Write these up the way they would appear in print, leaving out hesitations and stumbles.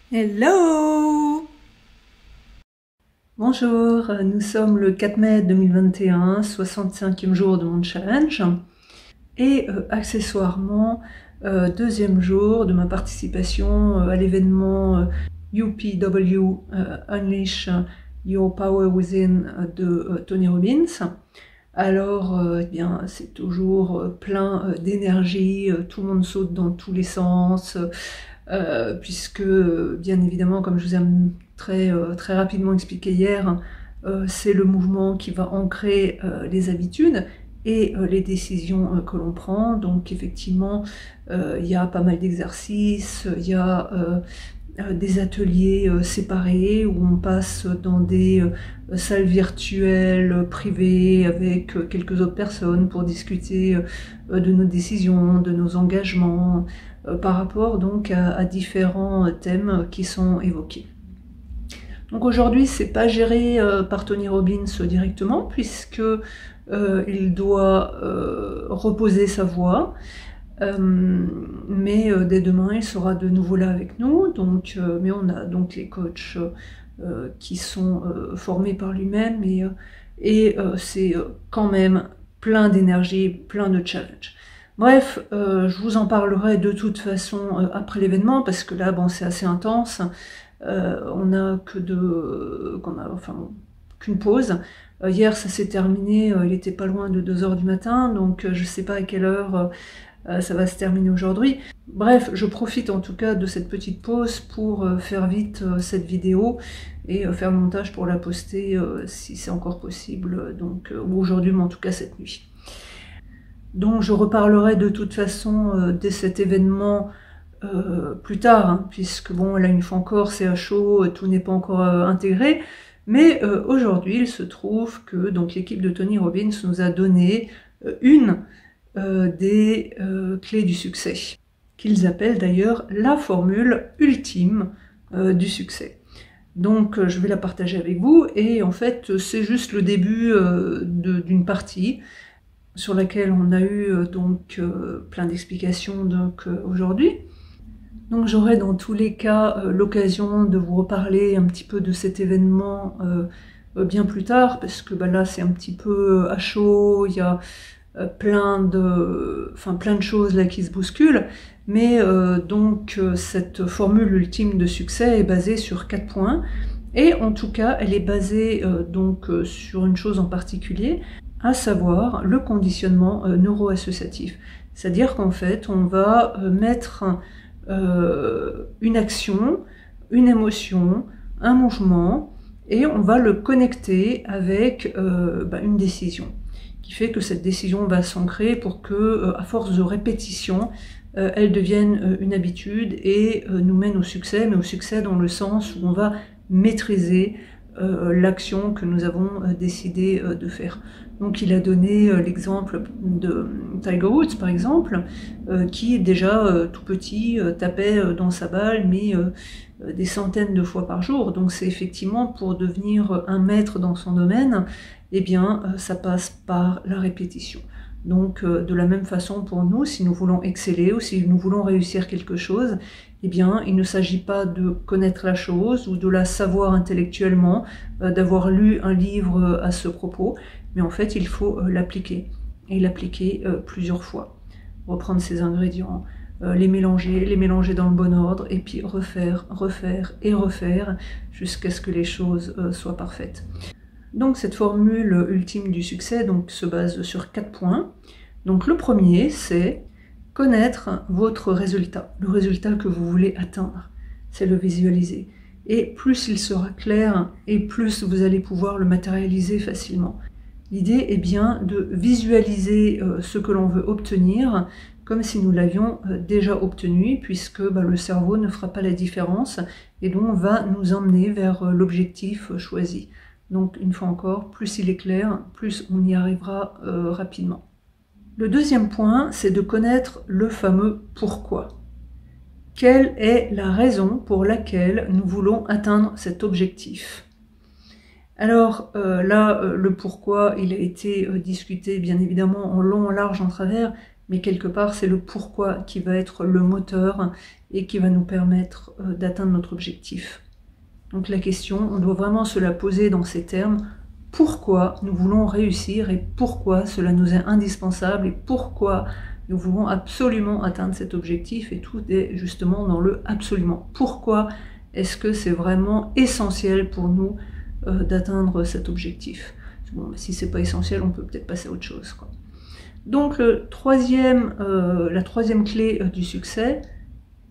Hello! Bonjour, nous sommes le 4 mai 2021, 65e jour de mon challenge et accessoirement deuxième jour de ma participation à l'événement UPW Unleash Your Power Within de Tony Robbins. Alors, eh bien, c'est toujours plein d'énergie, tout le monde saute dans tous les sens, puisque, bien évidemment, comme je vous ai très rapidement expliqué hier, c'est le mouvement qui va ancrer les habitudes et les décisions que l'on prend. Donc, effectivement, il y a pas mal d'exercices, il y a des ateliers séparés où on passe dans des salles virtuelles privées avec quelques autres personnes pour discuter de nos décisions, de nos engagements, par rapport donc à différents thèmes qui sont évoqués. Donc aujourd'hui, c'est pas géré par Tony Robbins directement, puisque il doit reposer sa voix. Mais dès demain, il sera de nouveau là avec nous. Donc, mais on a donc les coachs qui sont formés par lui-même et c'est quand même plein d'énergie, plein de challenge. Bref, je vous en parlerai de toute façon après l'événement, parce que là, bon, c'est assez intense. On n'a qu'une pause. Hier, ça s'est terminé, il était pas loin de 2 h du matin, donc je sais pas à quelle heure ça va se terminer aujourd'hui. Bref, je profite en tout cas de cette petite pause pour faire vite cette vidéo et faire le montage pour la poster si c'est encore possible, donc ou aujourd'hui, mais en tout cas cette nuit. Donc je reparlerai de toute façon de cet événement plus tard, hein, puisque bon, là une fois encore c'est à chaud, tout n'est pas encore intégré, mais aujourd'hui il se trouve que donc l'équipe de Tony Robbins nous a donné une des clés du succès, qu'ils appellent d'ailleurs la formule ultime du succès. Donc je vais la partager avec vous, et en fait c'est juste le début d'une partie sur laquelle on a eu donc plein d'explications aujourd'hui. Donc j'aurai dans tous les cas l'occasion de vous reparler un petit peu de cet événement bien plus tard, parce que là c'est un petit peu à chaud, il y a plein de choses là qui se bousculent, mais donc cette formule ultime de succès est basée sur 4 points, et en tout cas elle est basée donc sur une chose en particulier, à savoir le conditionnement neuro-associatif. C'est-à-dire qu'en fait, on va mettre une action, une émotion, un mouvement, et on va le connecter avec une décision, qui fait que cette décision va s'ancrer pour que, à force de répétition, elle devienne une habitude et nous mène au succès, mais au succès dans le sens où on va maîtriser l'action que nous avons décidé de faire. Donc il a donné l'exemple de Tiger Woods par exemple, qui déjà tout petit tapait dans sa balle, mais des centaines de fois par jour. Donc c'est effectivement, pour devenir un maître dans son domaine, eh bien ça passe par la répétition. Donc de la même façon pour nous, si nous voulons exceller ou si nous voulons réussir quelque chose, eh bien il ne s'agit pas de connaître la chose ou de la savoir intellectuellement, d'avoir lu un livre à ce propos, mais en fait il faut l'appliquer, et l'appliquer plusieurs fois. Reprendre ces ingrédients, les mélanger dans le bon ordre, et puis refaire et refaire jusqu'à ce que les choses soient parfaites. Donc cette formule ultime du succès donc, se base sur 4 points. Donc le premier, c'est connaître votre résultat, le résultat que vous voulez atteindre, c'est le visualiser. Et plus il sera clair, et plus vous allez pouvoir le matérialiser facilement. L'idée est bien de visualiser ce que l'on veut obtenir comme si nous l'avions déjà obtenu, puisque le cerveau ne fera pas la différence et donc va nous emmener vers l'objectif choisi. Donc une fois encore, plus il est clair, plus on y arrivera rapidement. Le deuxième point, c'est de connaître le fameux pourquoi. Quelle est la raison pour laquelle nous voulons atteindre cet objectif ? Alors là, le pourquoi, il a été discuté bien évidemment en long, en large, en travers, mais quelque part c'est le pourquoi qui va être le moteur et qui va nous permettre d'atteindre notre objectif. Donc la question, on doit vraiment se la poser dans ces termes. Pourquoi nous voulons réussir et pourquoi cela nous est indispensable et pourquoi nous voulons absolument atteindre cet objectif, et tout est justement dans le absolument. Pourquoi est-ce que c'est vraiment essentiel pour nous d'atteindre cet objectif? Bon, si c'est pas essentiel, on peut peut-être passer à autre chose, quoi. Donc la troisième clé du succès,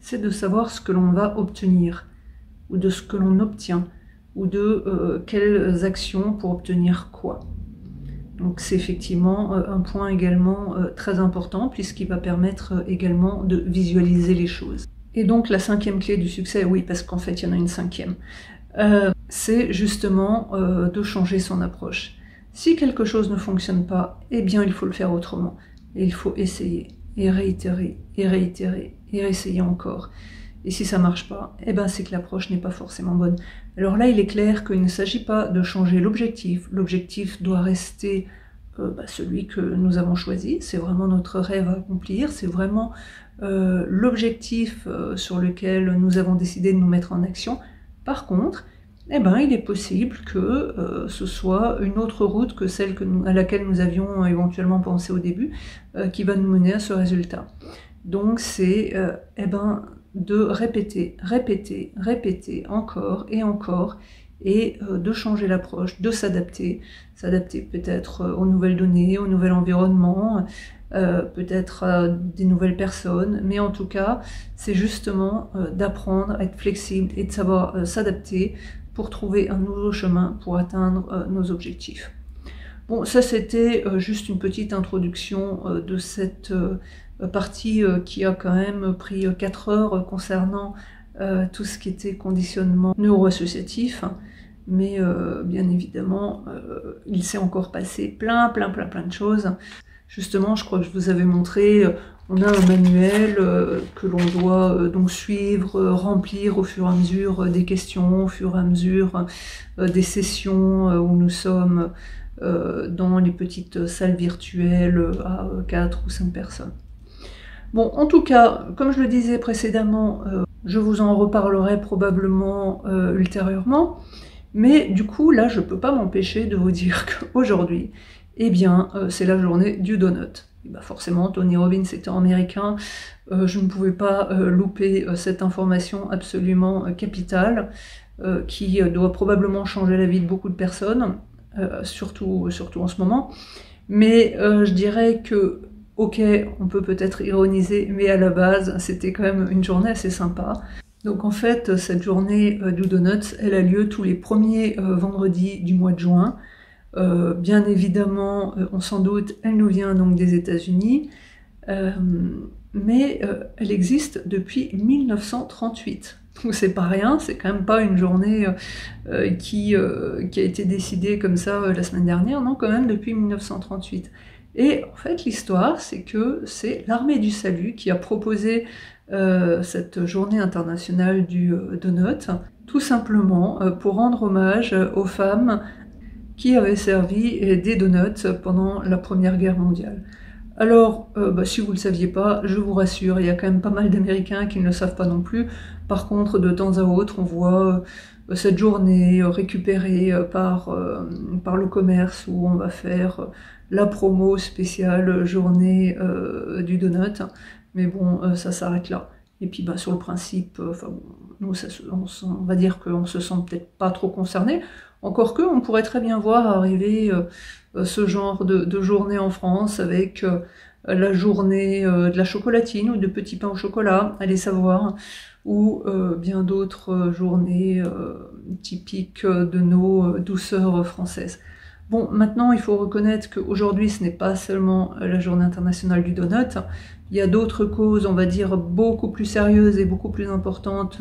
c'est de savoir ce que l'on va obtenir, ou de ce que l'on obtient, ou de quelles actions pour obtenir quoi. Donc c'est effectivement un point également très important, puisqu'il va permettre également de visualiser les choses. Et donc la cinquième clé du succès, oui, parce qu'en fait il y en a une cinquième, c'est justement de changer son approche. Si quelque chose ne fonctionne pas, eh bien il faut le faire autrement. Et il faut essayer, et réitérer, et réitérer, et réessayer encore. Et si ça marche pas, eh ben c'est que l'approche n'est pas forcément bonne. Alors là, il est clair qu'il ne s'agit pas de changer l'objectif. L'objectif doit rester celui que nous avons choisi. C'est vraiment notre rêve à accomplir. C'est vraiment l'objectif sur lequel nous avons décidé de nous mettre en action. Par contre, eh ben, il est possible que ce soit une autre route que celle à laquelle nous avions éventuellement pensé au début, qui va nous mener à ce résultat. Donc c'est de répéter, répéter, répéter encore et encore, et de changer l'approche, de s'adapter peut-être aux nouvelles données, au nouvel environnement, peut-être à des nouvelles personnes, mais en tout cas, c'est justement d'apprendre à être flexible et de savoir s'adapter pour trouver un nouveau chemin pour atteindre nos objectifs. Bon, ça c'était juste une petite introduction de cette partie qui a quand même pris 4 heures concernant tout ce qui était conditionnement neuroassociatif, mais bien évidemment il s'est encore passé plein de choses. Justement, je crois que je vous avais montré, on a un manuel que l'on doit donc suivre, remplir au fur et à mesure des questions, au fur et à mesure des sessions où nous sommes dans les petites salles virtuelles à 4 ou 5 personnes. Bon, en tout cas, comme je le disais précédemment, je vous en reparlerai probablement ultérieurement, mais du coup, là, je ne peux pas m'empêcher de vous dire qu'aujourd'hui, eh bien, c'est la journée du donut. Et bah forcément, Tony Robbins étant américain, je ne pouvais pas louper cette information absolument capitale, qui doit probablement changer la vie de beaucoup de personnes, surtout en ce moment. Mais je dirais que, ok, on peut peut-être ironiser, mais à la base, c'était quand même une journée assez sympa. Donc en fait, cette journée du Donuts, elle a lieu tous les premiers vendredis du mois de juin. Bien évidemment, on s'en doute, elle nous vient donc des États-Unis, mais elle existe depuis 1938. Donc c'est pas rien, c'est quand même pas une journée qui a été décidée comme ça la semaine dernière, non, quand même depuis 1938. Et en fait, l'histoire, c'est que c'est l'Armée du Salut qui a proposé cette journée internationale du donut, tout simplement pour rendre hommage aux femmes qui avaient servi des donuts pendant la Première Guerre mondiale. Alors, si vous ne le saviez pas, je vous rassure, il y a quand même pas mal d'Américains qui ne le savent pas non plus. Par contre, de temps à autre, on voit cette journée récupérée par le commerce, où on va faire la promo spéciale journée du donut. Mais bon, ça s'arrête là. Et puis sur le principe, nous, on va dire qu'on se sent peut-être pas trop concerné. Encore que, on pourrait très bien voir arriver ce genre de journée en France avec la journée de la chocolatine ou de petits pains au chocolat, allez savoir, ou bien d'autres journées typiques de nos douceurs françaises. Bon, maintenant, il faut reconnaître qu'aujourd'hui, ce n'est pas seulement la journée internationale du donut. Il y a d'autres causes, on va dire, beaucoup plus sérieuses et beaucoup plus importantes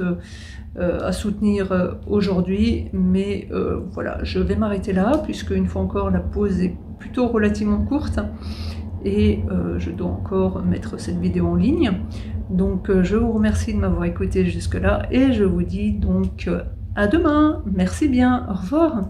à soutenir aujourd'hui. Mais voilà, je vais m'arrêter là, puisque une fois encore, la pause est plutôt relativement courte. Et je dois encore mettre cette vidéo en ligne. Donc, je vous remercie de m'avoir écouté jusque-là. Et je vous dis donc à demain. Merci bien. Au revoir.